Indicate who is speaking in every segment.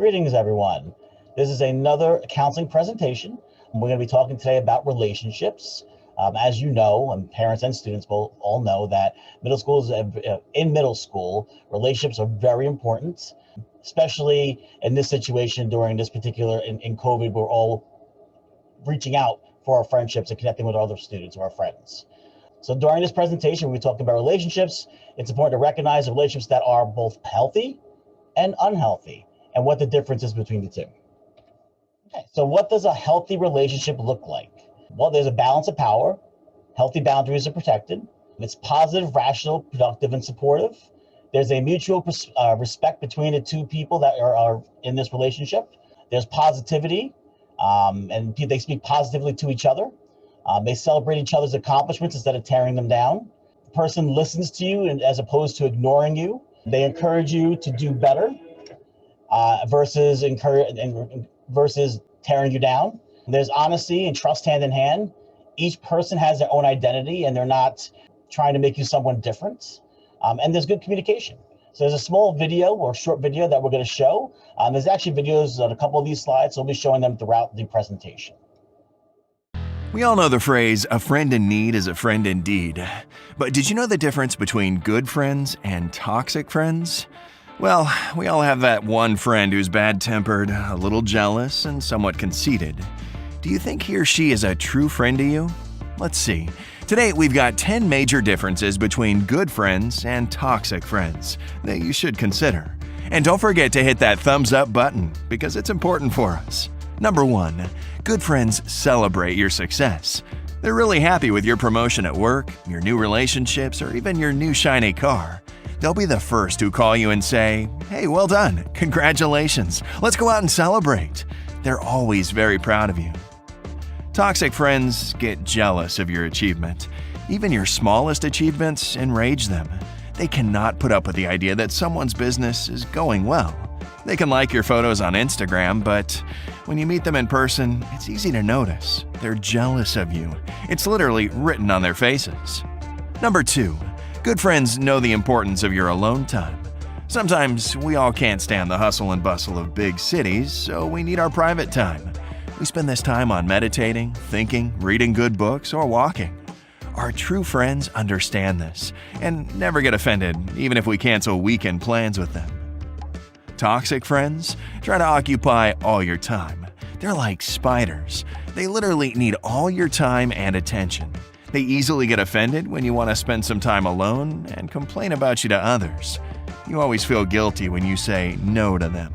Speaker 1: Greetings, everyone. This is another counseling presentation. We're going to be talking today about relationships. As you know, and parents and students will all know that in middle school, relationships are very important, especially in this situation during this particular, in COVID, we're all reaching out for our friendships and connecting with other students or our friends. So during this presentation, we're talking about relationships. It's important to recognize the relationships that are both healthy and unhealthy, and what the difference is between the two. Okay, so what does a healthy relationship look like? Well, there's a balance of power. Healthy boundaries are protected. It's positive, rational, productive, and supportive. There's a mutual respect between the two people that are in this relationship. There's positivity, and they speak positively to each other. They celebrate each other's accomplishments instead of tearing them down. The person listens to you as opposed to ignoring you. They encourage you to do better versus tearing you down. There's honesty and trust hand in hand. Each person has their own identity and they're not trying to make you someone different. And there's good communication. So there's a small video or short video that we're going to show. There's actually videos on a couple of these slides, so we'll be showing them throughout the presentation.
Speaker 2: We all know the phrase, a friend in need is a friend indeed. But did you know the difference between good friends and toxic friends? Well, we all have that one friend who's bad-tempered, a little jealous, and somewhat conceited. Do you think he or she is a true friend to you? Let's see. Today, we've got 10 major differences between good friends and toxic friends that you should consider. And don't forget to hit that thumbs up button because it's important for us. Number 1. Good friends celebrate your success. They're really happy with your promotion at work, your new relationships, or even your new shiny car. They'll be the first to call you and say, "Hey, well done, congratulations, let's go out and celebrate." They're always very proud of you. Toxic friends get jealous of your achievement. Even your smallest achievements enrage them. They cannot put up with the idea that someone's business is going well. They can like your photos on Instagram, but when you meet them in person, it's easy to notice. They're jealous of you. It's literally written on their faces. Number 2. Good friends know the importance of your alone time. Sometimes we all can't stand the hustle and bustle of big cities, so we need our private time. We spend this time on meditating, thinking, reading good books, or walking. Our true friends understand this and never get offended, even if we cancel weekend plans with them. Toxic friends try to occupy all your time. They're like spiders. They literally need all your time and attention. They easily get offended when you want to spend some time alone and complain about you to others. You always feel guilty when you say no to them.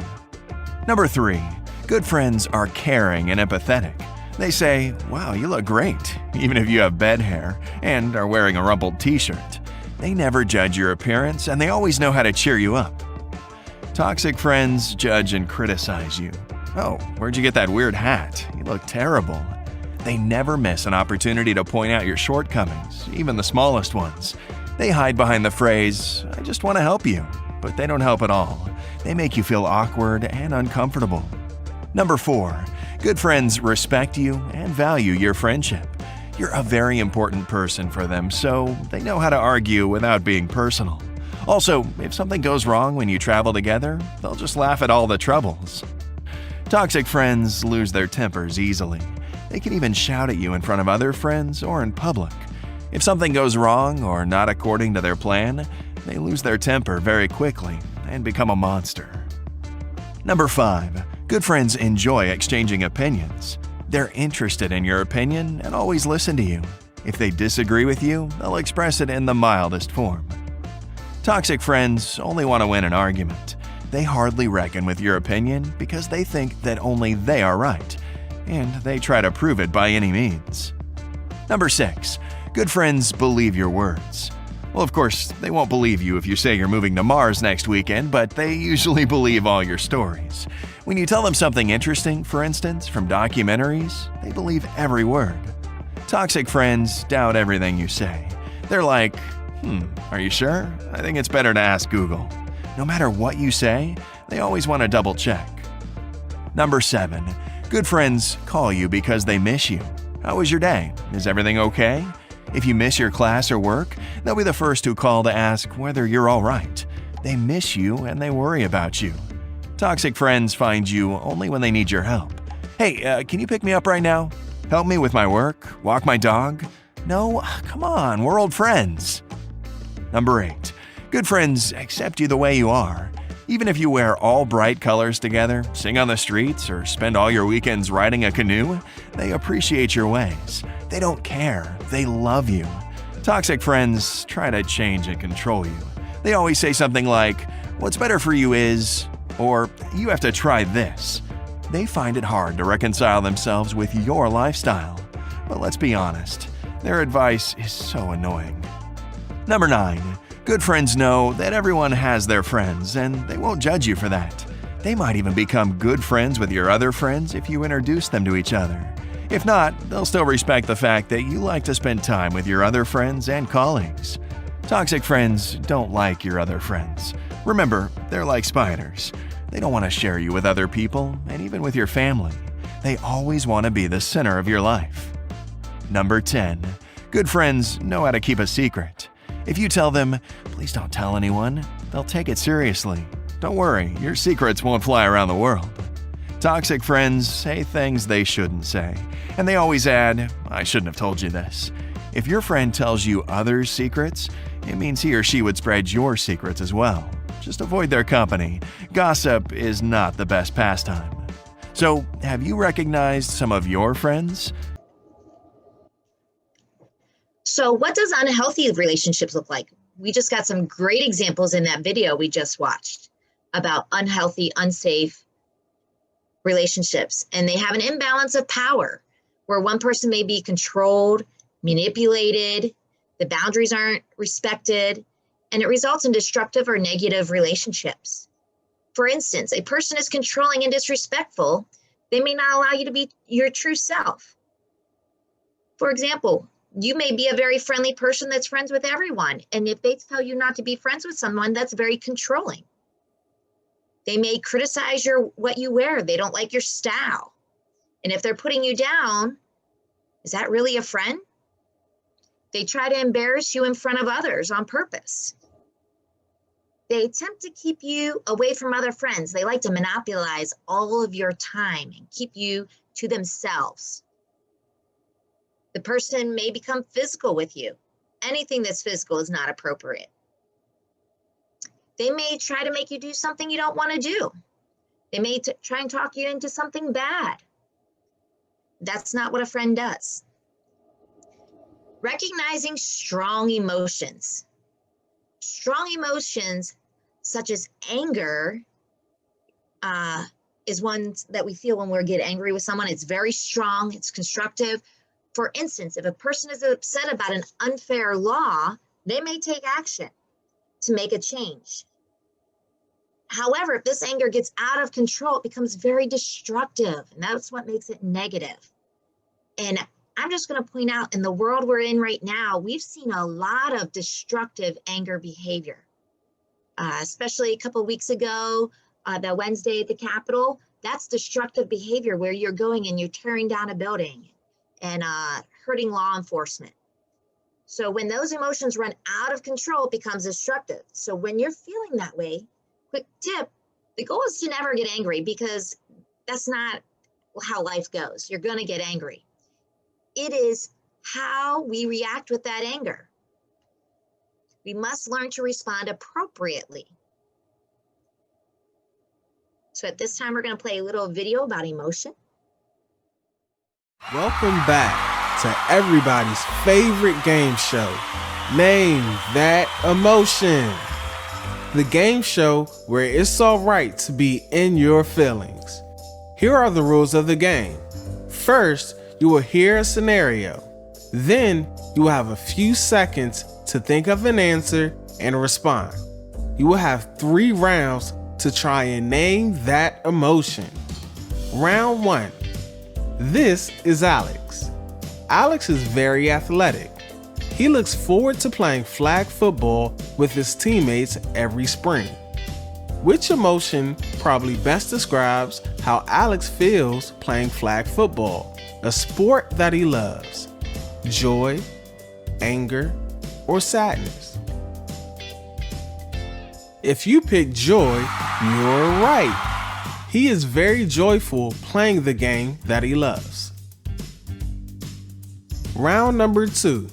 Speaker 2: Number 3. Good friends are caring and empathetic. They say, "Wow, you look great," even if you have bed hair and are wearing a rumpled t-shirt. They never judge your appearance and they always know how to cheer you up. Toxic friends judge and criticize you. "Oh, where'd you get that weird hat? You look terrible." They never miss an opportunity to point out your shortcomings, even the smallest ones. They hide behind the phrase, "I just want to help you," but they don't help at all. They make you feel awkward and uncomfortable. Number 4. Good friends respect you and value your friendship. You're a very important person for them, so they know how to argue without being personal. Also, if something goes wrong when you travel together, they'll just laugh at all the troubles. Toxic friends lose their tempers easily. They can even shout at you in front of other friends or in public. If something goes wrong or not according to their plan, they lose their temper very quickly and become a monster. Number 5. Good friends enjoy exchanging opinions. They're interested in your opinion and always listen to you. If they disagree with you, they'll express it in the mildest form. Toxic friends only want to win an argument. They hardly reckon with your opinion because they think that only they are right, and they try to prove it by any means. Number 6. Good friends believe your words. Well, of course, they won't believe you if you say you're moving to Mars next weekend, but they usually believe all your stories. When you tell them something interesting, for instance, from documentaries, they believe every word. Toxic friends doubt everything you say. They're like, "Are you sure? I think it's better to ask Google." No matter what you say, they always want to double check. Number 7. Good friends call you because they miss you. How was your day? Is everything okay? If you miss your class or work, they'll be the first to call to ask whether you're all right. They miss you and they worry about you. Toxic friends find you only when they need your help. Hey, can you pick me up right now? Help me with my work? Walk my dog? No, come on, we're old friends. Number 8. Good friends accept you the way you are. Even if you wear all bright colors together, sing on the streets, or spend all your weekends riding a canoe, they appreciate your ways. They don't care. They love you. Toxic friends try to change and control you. They always say something like, "What's better for you is," or "You have to try this." They find it hard to reconcile themselves with your lifestyle. But let's be honest, their advice is so annoying. Number 9. Good friends know that everyone has their friends, and they won't judge you for that. They might even become good friends with your other friends if you introduce them to each other. If not, they'll still respect the fact that you like to spend time with your other friends and colleagues. Toxic friends don't like your other friends. Remember, they're like spiders. They don't want to share you with other people, and even with your family. They always want to be the center of your life. Number 10. Good friends know how to keep a secret. If you tell them, "Please don't tell anyone," they'll take it seriously. Don't worry, your secrets won't fly around the world. Toxic friends say things they shouldn't say, and they always add, "I shouldn't have told you this." If your friend tells you others' secrets, it means he or she would spread your secrets as well. Just avoid their company. Gossip is not the best pastime. So, have you recognized some of your friends?
Speaker 3: So what does unhealthy relationships look like? We just got some great examples in that video we just watched about unhealthy, unsafe relationships. And they have an imbalance of power where one person may be controlled, manipulated, the boundaries aren't respected, and it results in destructive or negative relationships. For instance, a person is controlling and disrespectful. They may not allow you to be your true self. For example, you may be a very friendly person that's friends with everyone. And if they tell you not to be friends with someone, that's very controlling. They may criticize what you wear. They don't like your style. And if they're putting you down, is that really a friend? They try to embarrass you in front of others on purpose. They attempt to keep you away from other friends. They like to monopolize all of your time and keep you to themselves. The person may become physical with you. Anything that's physical is not appropriate. They may try to make you do something you don't want to do. They may try and talk you into something bad. That's not what a friend does. Recognizing strong emotions. Strong emotions such as anger is one that we feel when we get angry with someone. It's very strong, it's constructive. For instance, if a person is upset about an unfair law, they may take action to make a change. However, if this anger gets out of control, it becomes very destructive, and that's what makes it negative. And I'm just going to point out, in the world we're in right now, we've seen a lot of destructive anger behavior, especially a couple of weeks ago, the Wednesday at the Capitol. That's destructive behavior where you're going and you're tearing down a building and hurting law enforcement. So when those emotions run out of control, it becomes destructive. So when you're feeling that way, quick tip, the goal is to never get angry, because that's not how life goes. You're going to get angry. It is how we react with that anger. We must learn to respond appropriately. So at this time, we're going to play a little video about emotion.
Speaker 4: Welcome back to everybody's favorite game show, Name That Emotion. The game show where it's all right to be in your feelings. Here are the rules of the game. First, you will hear a scenario. Then, you will have a few seconds to think of an answer and respond. You will have 3 rounds to try and name that emotion. Round 1. This is Alex. Alex is very athletic. He looks forward to playing flag football with his teammates every spring. Which emotion probably best describes how Alex feels playing flag football, a sport that he loves? Joy, anger, or sadness? If you pick joy, you're right. He is very joyful playing the game that he loves. Round number 2.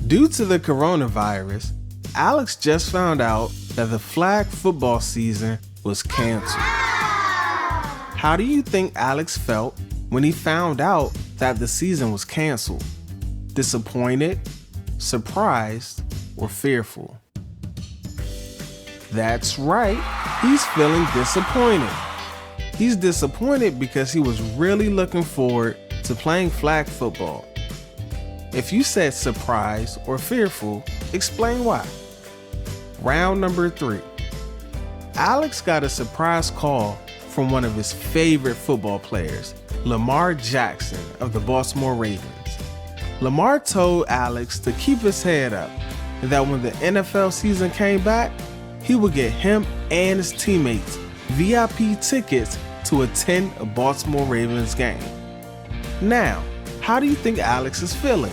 Speaker 4: Due to the coronavirus, Alex just found out that the flag football season was canceled. How do you think Alex felt when he found out that the season was canceled? Disappointed, surprised, or fearful? That's right, he's feeling disappointed. He's disappointed because he was really looking forward to playing flag football. If you said surprised or fearful, explain why. Round number 3. Alex got a surprise call from one of his favorite football players, Lamar Jackson of the Baltimore Ravens. Lamar told Alex to keep his head up and that when the NFL season came back, he would get him and his teammates VIP tickets to attend a Baltimore Ravens game. Now, how do you think Alex is feeling?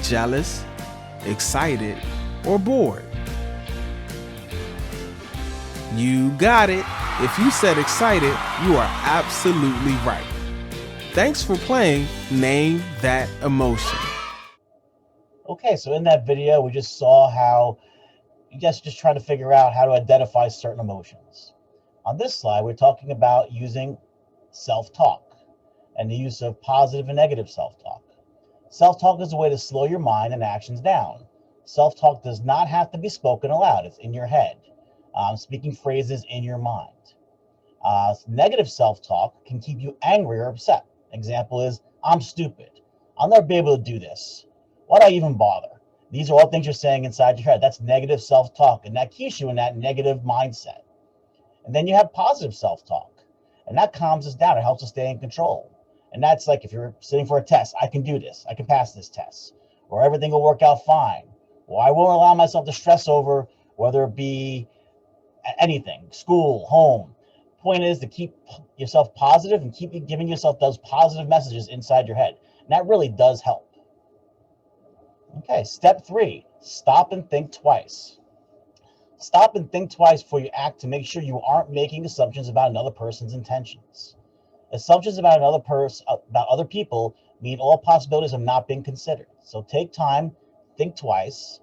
Speaker 4: Jealous, excited, or bored? You got it. If you said excited, you are absolutely right. Thanks for playing Name That Emotion.
Speaker 1: Okay, so in that video, we just saw how you guys just try to figure out how to identify certain emotions. On this slide, we're talking about using self-talk and the use of positive and negative self-talk. Self-talk is a way to slow your mind and actions down. Self-talk does not have to be spoken aloud. It's in your head, speaking phrases in your mind. Negative self-talk can keep you angry or upset. Example is, I'm stupid. I'll never be able to do this. Why do I even bother? These are all things you're saying inside your head. That's negative self-talk, and that keeps you in that negative mindset. And then you have positive self-talk, and that calms us down. It helps us stay in control. And that's like if you're sitting for a test, I can do this. I can pass this test. Or everything will work out fine. Or I won't allow myself to stress over whether it be anything, school, home. Point is to keep yourself positive and keep giving yourself those positive messages inside your head. And that really does help. Okay, step 3, stop and think twice. Stop and think twice before you act to make sure you aren't making assumptions about another person's intentions. Assumptions about about other people mean all possibilities have not been considered. So take time, think twice,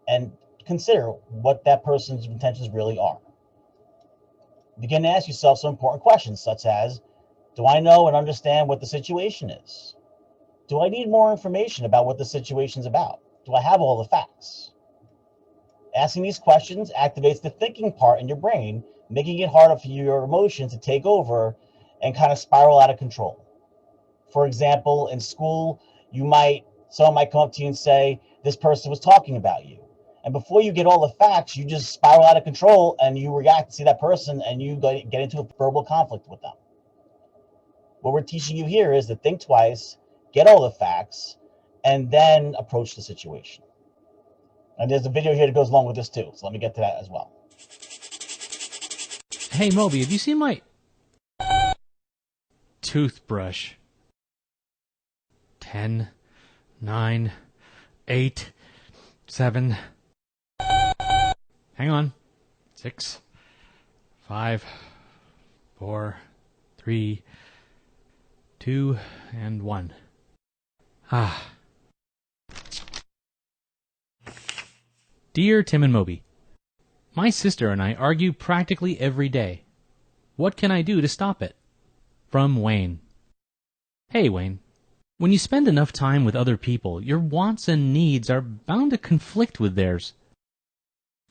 Speaker 1: and consider what that person's intentions really are. Begin to ask yourself some important questions, such as, do I know and understand what the situation is? Do I need more information about what the situation's about? Do I have all the facts? Asking these questions activates the thinking part in your brain, making it harder for your emotions to take over and kind of spiral out of control. For example, in school, someone might come up to you and say, this person was talking about you. And before you get all the facts, you just spiral out of control and you react to see that person and you get into a verbal conflict with them. What we're teaching you here is to think twice, get all the facts, and then approach the situation. And there's a video here that goes along with this too, so let me get to that as well.
Speaker 5: Hey Moby, have you seen my toothbrush? 10, 9, 8, 7. Hang on. 6, 5, 4, 3, 2, and 1. Ah. Dear Tim and Moby, my sister and I argue practically every day. What can I do to stop it? From Wayne. Hey Wayne, when you spend enough time with other people, your wants and needs are bound to conflict with theirs.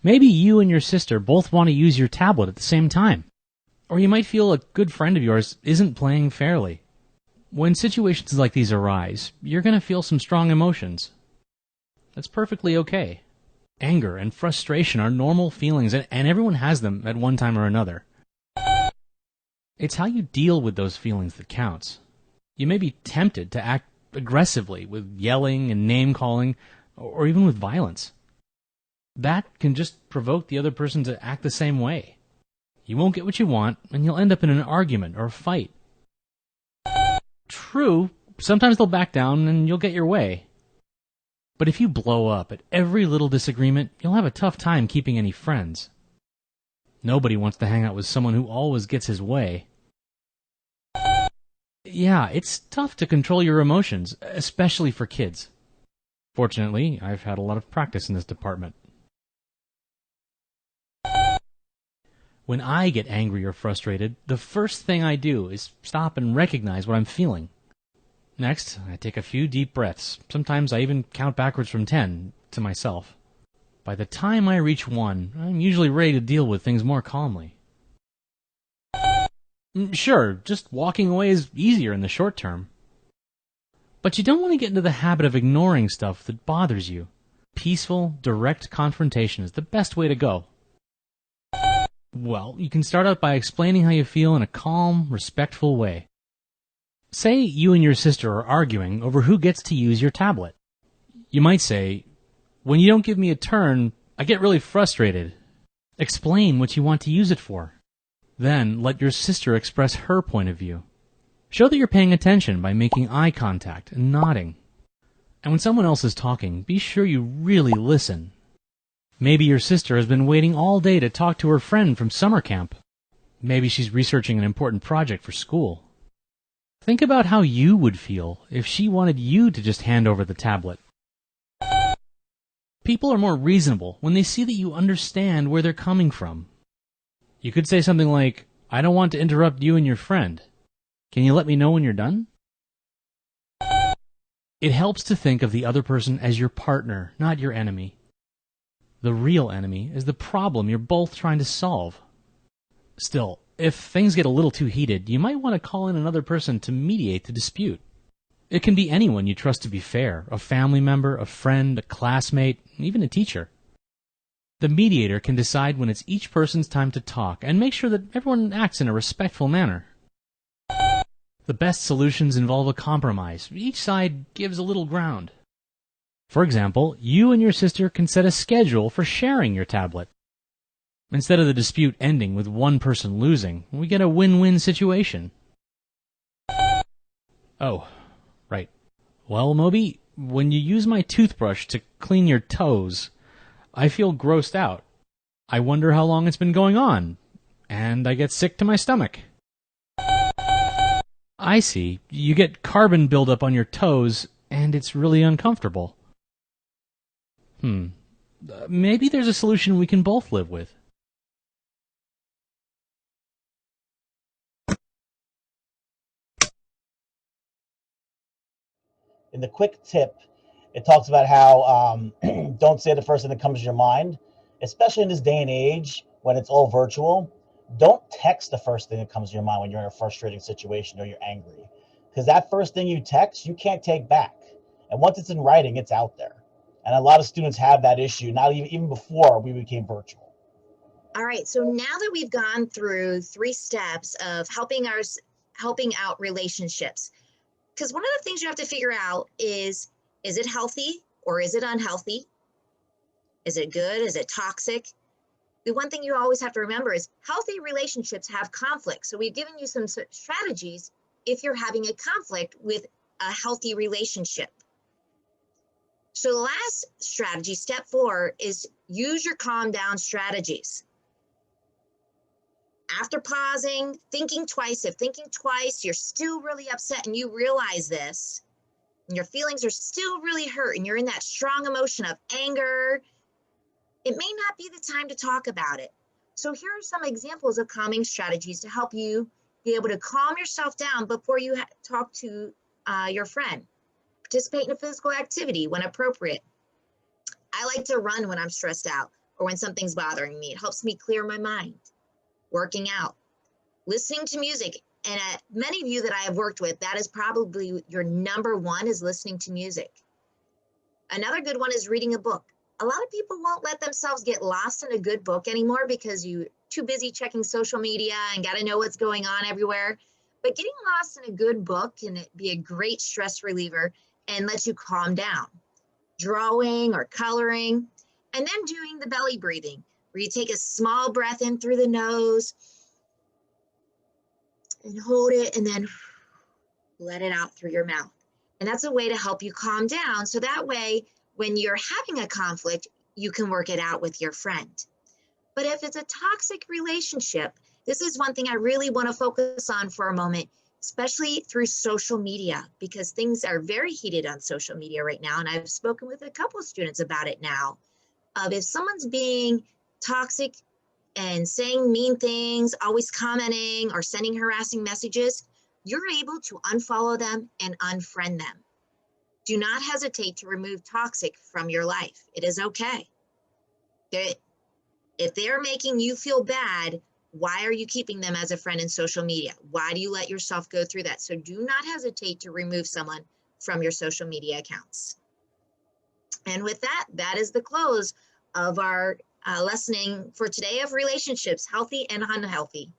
Speaker 5: Maybe you and your sister both want to use your tablet at the same time. Or you might feel a good friend of yours isn't playing fairly. When situations like these arise, you're going to feel some strong emotions. That's perfectly okay. Anger and frustration are normal feelings, and everyone has them at one time or another. It's how you deal with those feelings that counts. You may be tempted to act aggressively with yelling and name-calling, or even with violence. That can just provoke the other person to act the same way. You won't get what you want, and you'll end up in an argument or a fight. True, sometimes they'll back down and you'll get your way. But if you blow up at every little disagreement, you'll have a tough time keeping any friends. Nobody wants to hang out with someone who always gets his way. Yeah, it's tough to control your emotions, especially for kids. Fortunately, I've had a lot of practice in this department. When I get angry or frustrated, the first thing I do is stop and recognize what I'm feeling. Next, I take a few deep breaths. Sometimes I even count backwards from 10 to myself. By the time I reach 1, I'm usually ready to deal with things more calmly. Sure, just walking away is easier in the short term. But you don't want to get into the habit of ignoring stuff that bothers you. Peaceful, direct confrontation is the best way to go. Well, you can start out by explaining how you feel in a calm, respectful way. Say you and your sister are arguing over who gets to use your tablet. You might say, "When you don't give me a turn, I get really frustrated." Explain what you want to use it for. Then let your sister express her point of view. Show that you're paying attention by making eye contact and nodding. And when someone else is talking, be sure you really listen. Maybe your sister has been waiting all day to talk to her friend from summer camp. Maybe she's researching an important project for school. Think about how you would feel if she wanted you to just hand over the tablet. People are more reasonable when they see that you understand where they're coming from. You could say something like, "I don't want to interrupt you and your friend. Can you let me know when you're done?" It helps to think of the other person as your partner, not your enemy. The real enemy is the problem you're both trying to solve. Still, if things get a little too heated, you might want to call in another person to mediate the dispute. It can be anyone you trust to be fair, a family member, a friend, a classmate, even a teacher. The mediator can decide when it's each person's time to talk and make sure that everyone acts in a respectful manner. The best solutions involve a compromise. Each side gives a little ground. For example, you and your sister can set a schedule for sharing your tablet. Instead of the dispute ending with one person losing, we get a win-win situation. Oh, right. Well, Moby, when you use my toothbrush to clean your toes, I feel grossed out. I wonder how long it's been going on, and I get sick to my stomach. I see. You get carbon buildup on your toes, and it's really uncomfortable. Maybe there's a solution we can both live with.
Speaker 1: In the quick tip, it talks about how don't say the first thing that comes to your mind, especially in this day and age when it's all virtual. Don't text the first thing that comes to your mind when you're in a frustrating situation or you're angry, because that first thing you text, you can't take back. And once it's in writing, it's out there. And a lot of students have that issue, not even before we became virtual.
Speaker 3: All right, so now that we've gone through 3 steps of helping out relationships, because one of the things you have to figure out is it healthy or is it unhealthy? Is it good? Is it toxic? The one thing you always have to remember is healthy relationships have conflict. So we've given you some strategies if you're having a conflict with a healthy relationship. So the last strategy, step 4, is use your calm down strategies. After pausing, thinking twice, if thinking twice, you're still really upset and you realize this, and your feelings are still really hurt and you're in that strong emotion of anger, it may not be the time to talk about it. So here are some examples of calming strategies to help you be able to calm yourself down before you talk to your friend. Participate in a physical activity when appropriate. I like to run when I'm stressed out or when something's bothering me. It helps me clear my mind. Working out, listening to music. And many of you that I have worked with, that is probably your number 1 is listening to music. Another good one is reading a book. A lot of people won't let themselves get lost in a good book anymore because you're too busy checking social media and got to know what's going on everywhere. But getting lost in a good book can be a great stress reliever and let you calm down. Drawing or coloring, and then doing the belly breathing, where you take a small breath in through the nose and hold it and then let it out through your mouth. And that's a way to help you calm down. So that way, when you're having a conflict, you can work it out with your friend. But if it's a toxic relationship, this is one thing I really want to focus on for a moment, especially through social media, because things are very heated on social media right now. And I've spoken with a couple of students about it now. Of if someone's being toxic and saying mean things, always commenting or sending harassing messages, you're able to unfollow them and unfriend them. Do not hesitate to remove toxic from your life. It is okay. If they're making you feel bad, why are you keeping them as a friend in social media? Why do you let yourself go through that? So do not hesitate to remove someone from your social media accounts. And with that, that is the close of our lessoning for today of relationships, healthy and unhealthy.